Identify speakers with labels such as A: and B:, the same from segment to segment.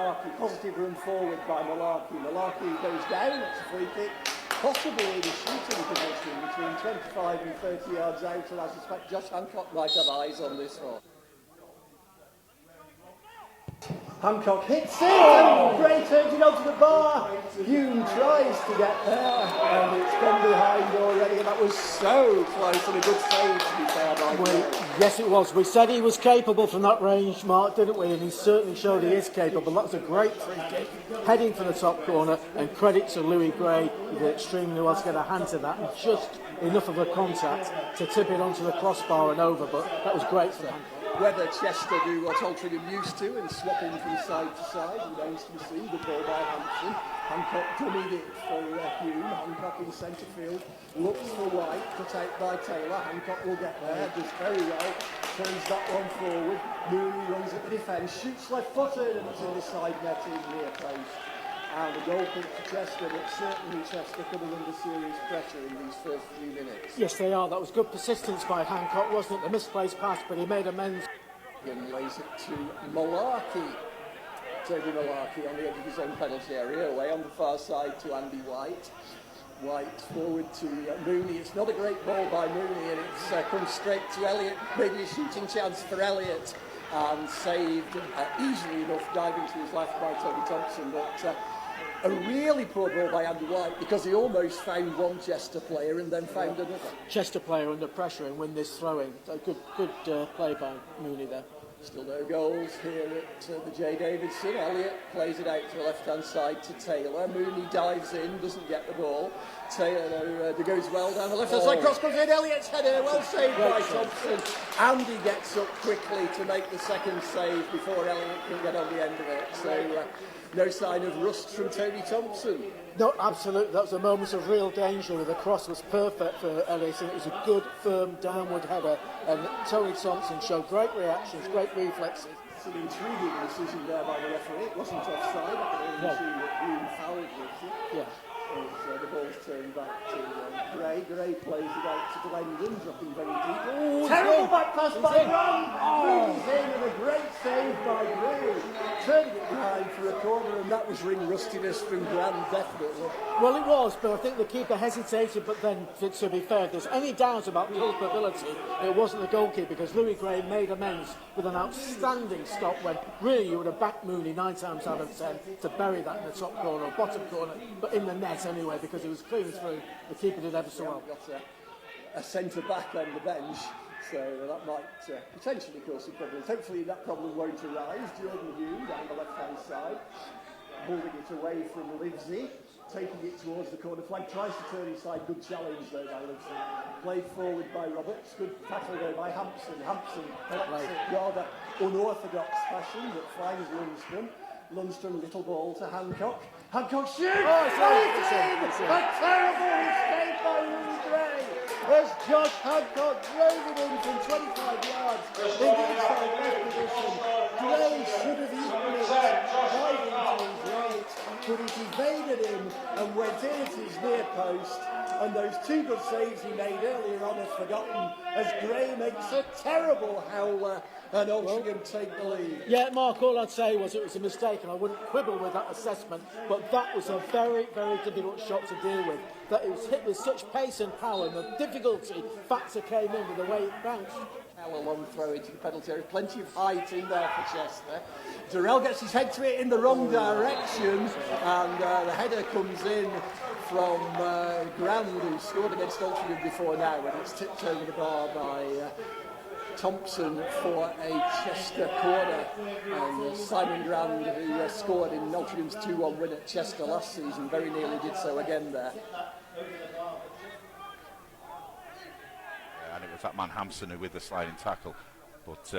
A: Malarkey. Positive run forward by Malarkey. Malarkey goes down, it's a free kick. Possibly in a shooting position between 25 and 30 yards out, and I suspect Josh Hancock might have eyes on this one. Hancock hits it, and Gray turns it onto the bar. Hume tries to get there, and it's gone behind already, and that was so close, and a good save to be fair by Gray.
B: Yes, it was. We said he was capable from that range, Mark, didn't we? And he certainly showed he is capable. That was a great free kick, heading for the top corner, and credit to Louis Gray, who did extremely well to get a hand to that, and just enough of a contact to tip it onto the crossbar and over, but that was great for Hancock.
A: Whether Chester do what Altrincham used to and swap in from side to side remains to be seen. Good ball by Hampson. Hancock dummied it for Hume. Hancock in centre field. Looks for White. Cut out by Taylor. Hancock will get there. Does very well. Turns that one forward. Mooney runs at the defence. Shoots left footed and it's in the side net in near post. And a goal kick for Chester, but certainly Chester coming under serious pressure in these first few minutes.
B: Yes, they are. That was good persistence by Hancock, wasn't it? The misplaced pass, but he made amends.
A: And lays it to Malarkey. Toby Malarkey on the edge of his own penalty area, away on the far side to Andy White. White forward to Mooney. It's not a great ball by Mooney, and it's comes straight to Elliott. Maybe a shooting chance for Elliott. And saved easily enough, diving to his left by Toby Thompson, but a really poor ball by Andy White because he almost found one Chester player and then found another.
B: Chester player under pressure and win this throw-in. So good play by Mooney there.
A: Still no goals here at the J. Davidson. Elliott plays it out to the left-hand side to Taylor. Mooney dives in, doesn't get the ball. Taylor goes well down the left-hand side. Cross comes in, Elliott's header, well saved by Thompson. Andy gets up quickly to make the second save before Elliott can get on the end of it. So no sign of rust from Toby Thompson.
B: No, absolutely. That was a moment of real danger. The cross was perfect for Elliott, and it was a good, firm, downward header. And Tony Thompson showed great reactions, great reflexes.
A: It's an intriguing decision there by the referee. It wasn't offside. I can only see that Hume fouled with it.
B: Yeah.
A: The ball's turned back to Gray. Gray plays it out to Glendon, dropping very deep. Oh, terrible back pass by Ron! He's in and a great save by Gray. Turning it behind for a corner, and that was ring rustiness from Graham, definitely.
B: Well, it was, but I think the keeper hesitated, but then, to be fair, if there's any doubt about culpability, it wasn't the goalkeeper, because Louis Gray made amends with an outstanding stop when really you would have backed Mooney 9 times out of 10 to bury that in the top corner or bottom corner, but in the net anyway, because it was clean through. The keeper did ever so well.
A: Got a centre back on the bench, so that might potentially cause some problems. Hopefully that problem won't arise. Jordan Hume down the left-hand side, holding it away from Livesey, taking it towards the corner flag, tries to turn inside. Good challenge though by Livesey. Played forward by Roberts. Good tackle though by Hampson. Hampson collects it rather unorthodox fashion, but finds Lundstrom. Lundstrom, little ball to Hancock. Hancock shoots! A terrible mistake by Louis Gray as Josh Hancock drove it in from 25 yards in the inside left position. Gray should have eaten it, diving to his right, but it evaded him and went in at his near post. And those two good saves he made earlier on are forgotten as Gray makes a terrible howler and Altrincham take the lead.
B: Yeah, Mark, all I'd say was it was a mistake, and I wouldn't quibble with that assessment, but that was a very, very difficult shot to deal with. That it was hit with such pace and power, and the difficulty factor came in with the way it bounced.
A: A long throw into the penalty area, plenty of height in there for Chester. Durrell gets his head to it in the wrong direction, and the header comes in from Grand, who scored against Altrincham before now, and it's tipped over the bar by Thompson for a Chester corner. And Simon Grand, who scored in Altringham's 2-1 win at Chester last season, very nearly did so again there.
C: And it was that man Hampson who with the sliding tackle, but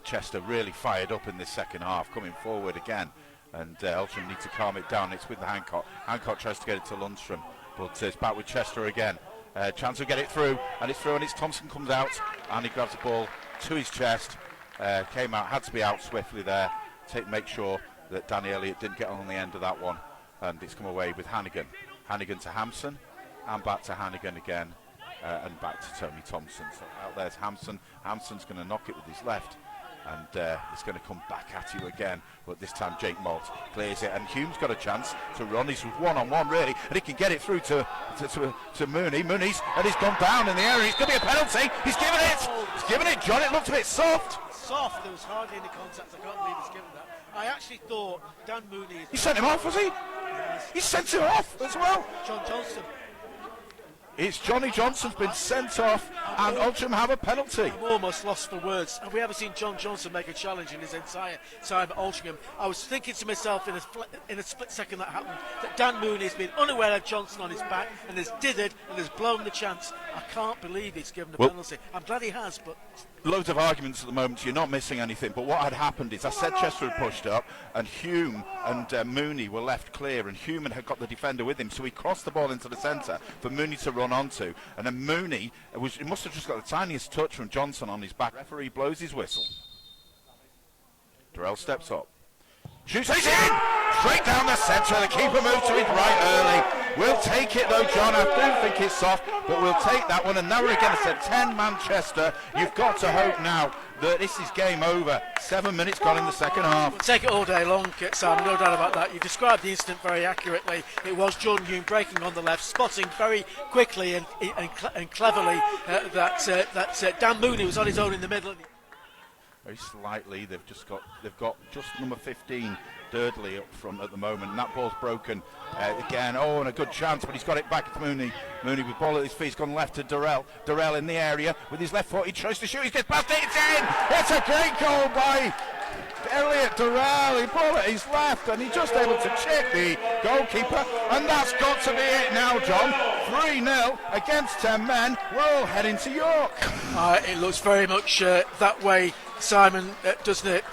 C: Chester really fired up in this second half, coming forward again, and Altrincham need to calm it down. It's with the Hancock. Hancock tries to get it to Lundstrom, but it's back with Chester again. Chance to get it through, and it's through, and it's Thompson comes out, and he grabs the ball to his chest, came out, had to be out swiftly there, make sure that Danny Elliott didn't get on the end of that one, and it's come away with Hannigan. Hannigan to Hampson, and back to Hannigan again, and back to Tony Thompson. So out there's Hampson. Hampson's going to knock it with his left, and it's going to come back at you again, but this time Jake Malt clears it, and Hume's got a chance to run. He's one-on-one really, and he can get it through to Mooney. Mooney's, and he's gone down in the area. It's going to be a penalty. He's given it, John. It looked a bit soft.
B: There was hardly any contact. I can't believe he's given that. I actually thought Dan Mooney...
C: He sent him off, was he?
B: Yes.
C: He sent him off as well.
B: John Johnson.
C: It's Johnny Johnson's been sent off, and Altrincham have a penalty.
B: I'm almost lost for words. Have we ever seen John Johnson make a challenge in his entire time at Altrincham? I was thinking to myself in a split second that happened that Dan Mooney's been unaware of Johnson on his back and has dithered and has blown the chance. I can't believe he's given a penalty. I'm glad he has, but...
C: Loads of arguments at the moment, you're not missing anything, but what had happened is I said Chester had pushed up, and Hume and Mooney were left clear, and Hume had got the defender with him, so he crossed the ball into the centre for Mooney to run onto, and then Mooney, he must have just got the tiniest touch from Johnson on his back. Referee blows his whistle. Durrell steps up. Shoots it in! Straight down the centre, the keeper moves to his right early. We'll take it though, John. I do think it's soft, but we'll take that one. And now we're against a 10-man Chester. You've got to hope now that this is game over. 7 minutes gone in the second half.
B: We'll take it all day long, Sam, no doubt about that. You described the incident very accurately. It was Jordan Hume breaking on the left, spotting very quickly and cleverly that Dan Mooney was on his own in the middle.
C: Very slightly, they've got just number 15 Durdley up front at the moment, and that ball's broken again. Oh, and a good chance, but he's got it back to Mooney. Mooney with ball at his feet, he's gone left to Durrell. Durrell in the area with his left foot, he tries to shoot, he gets past it, it's in! It's a great goal by Elliot Durrell. He ball at his left, and he's just able to check the goalkeeper, and that's got to be it now, John. 3-0 against 10 men. We're all heading to York.
B: It looks very much that way, Simon, doesn't it?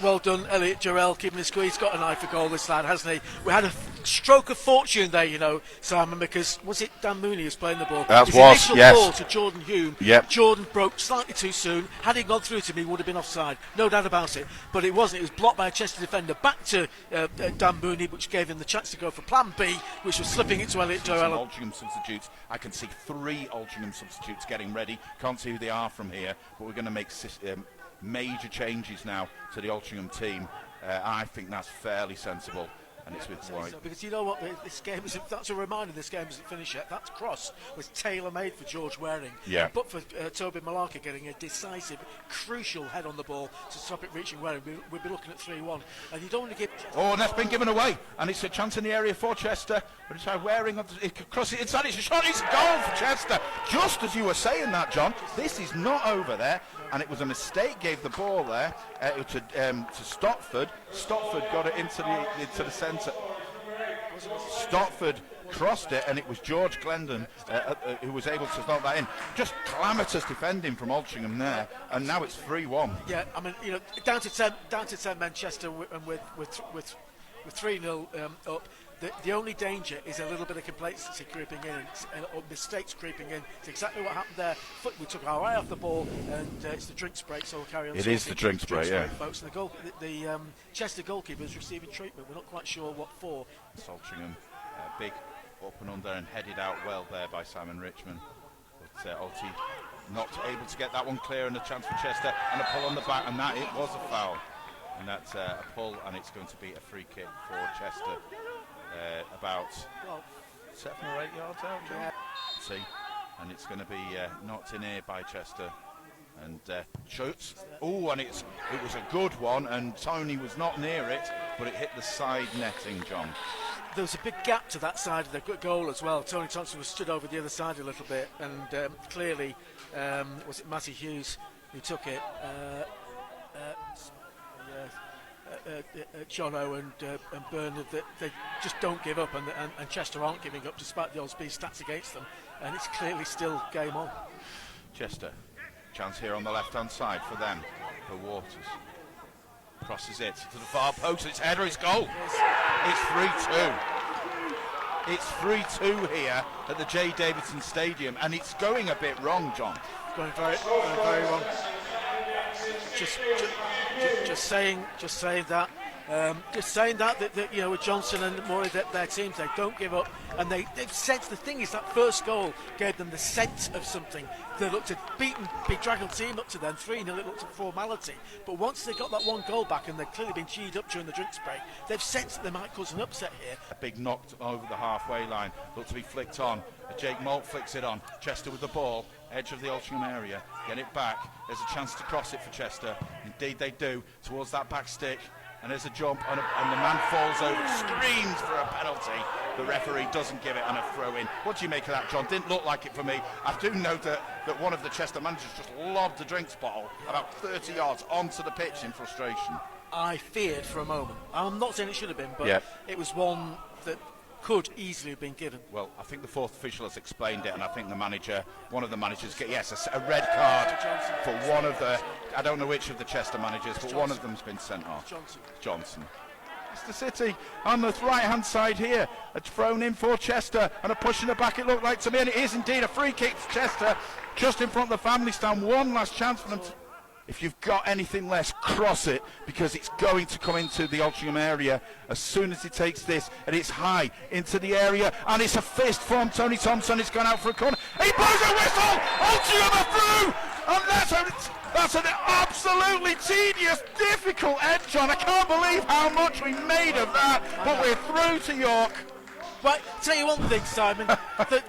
B: Well done, Elliot Durrell, keeping the squeeze. He's got an eye for goal, this lad, hasn't he? We had a stroke of fortune there, you know, Simon, because was it Dan Mooney who's playing the ball? His initial ball to Jordan Hume.
C: Yep.
B: Jordan broke slightly too soon. Had he gone through to me, he would have been offside. No doubt about it. But it wasn't. It was blocked by a Chester defender back to Dan Mooney, which gave him the chance to go for plan B, which was slipping it to Elliot Durrell.
C: Altrincham substitutes. I can see 3 Altrincham substitutes getting ready. Can't see who they are from here, but we're going to make major changes now to the Altrincham team. I think that's fairly sensible, and it's with White.
B: So, because you know what, this game is, that's a reminder, this game isn't finished yet. That cross was tailor-made for George Waring.
C: Yeah.
B: But for Toby Malarkey getting a decisive, crucial head on the ball to stop it reaching Waring, we'd be looking at 3-1. And you don't want to give...
C: Oh, and that's been given away, and it's a chance in the area for Chester. But it's Waring, it crosses inside, it's a shot, it's a goal for Chester. Just as you were saying that, John, this is not over there. And it was a mistake, gave the ball there to Stopford. Stopford got it into the centre. Stopford crossed it, and it was George Glendon who was able to knock that in. Just calamitous defending from Altrincham there, and now it's 3-1.
B: Yeah, I mean, you know, down to 10 Manchester, and with 3-0 up. The only danger is a little bit of complacency creeping in, or mistakes creeping in. It's exactly what happened there. We took our eye off the ball, and it's the drinks break, so we'll carry on.
C: It is the drinks break, yeah.
B: Folks. And the Chester goalkeeper is receiving treatment. We're not quite sure what for.
C: Altrincham, big up and under and headed out well there by Simon Richmond. But Alti not able to get that one clear, and a chance for Chester, and a pull on the back, and that it was a foul. And that's a pull, and it's going to be a free kick for Chester. About 7 or 8 yards out, John. Yeah. See, and it's going to be knocked in here by Chester, and shoots. Oh, and it was a good one, and Tony was not near it, but it hit the side netting, John.
B: There was a big gap to that side of the goal as well. Tony Thompson was stood over the other side a little bit, and clearly, was it Matty Hughes who took it? Jono and Bernard, they just don't give up, and Chester aren't giving up despite the old speed stats against them, and it's clearly still game on.
C: Chester, chance here on the left hand side for them, for Waters. Crosses it to the far post, it's header, it's goal. It's 3-2. It's 3-2 here at the J. Davidson Stadium, and it's going a bit wrong, John.
B: Going very wrong. Just saying that Just saying that you know, with Johnson and Murray, their teams, they don't give up, and they've sensed. The thing is, that first goal gave them the sense of something. They looked at beaten Big Dragon team up to then 3-0. It looked at formality, but once they got that one goal back, and they've clearly been cheered up during the drinks break, they've sensed that they might cause an upset here.
C: A big knock over the halfway line, looked to be flicked on. Jake Moult flicks it on. Chester with the ball, edge of the Altrincham area, get it back. There's a chance to cross it for Chester. Indeed they do, towards that back stick. And there's a jump, and the man falls over, screams for a penalty. The referee doesn't give it, and a throw in. What do you make of that, John? Didn't look like it for me. I do know that one of the Chester managers just lobbed a drinks bottle about 30 yards onto the pitch in frustration.
B: I feared for a moment. I'm not saying it should have been, but
C: yeah,
B: it was one that could easily have been given.
C: Well, I think the fourth official has explained it, and I think one of the managers, a red card for one of the, I don't know which of the Chester managers, but one of them's been sent off. Johnson. Leicester City on the right-hand side here. It's thrown in for Chester, and a push in the back, it looked like to me, and it is indeed a free kick for Chester, just in front of the family stand. One last chance for them to... If you've got anything less, cross it, because it's going to come into the Altrincham area as soon as he takes this, and it's high into the area, and it's a fist from Tony Thompson. It's gone out for a corner. He blows a whistle. Altrincham are through, and that's an absolutely tedious, difficult end, John. I can't believe how much we made of that, but we're through to York.
B: Right, tell you one thing, Simon,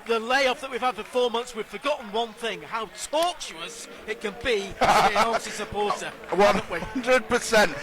B: the layoff that we've had for 4 months, we've forgotten one thing, how tortuous it can be to be an Altrincham supporter, haven't we?
C: 100%.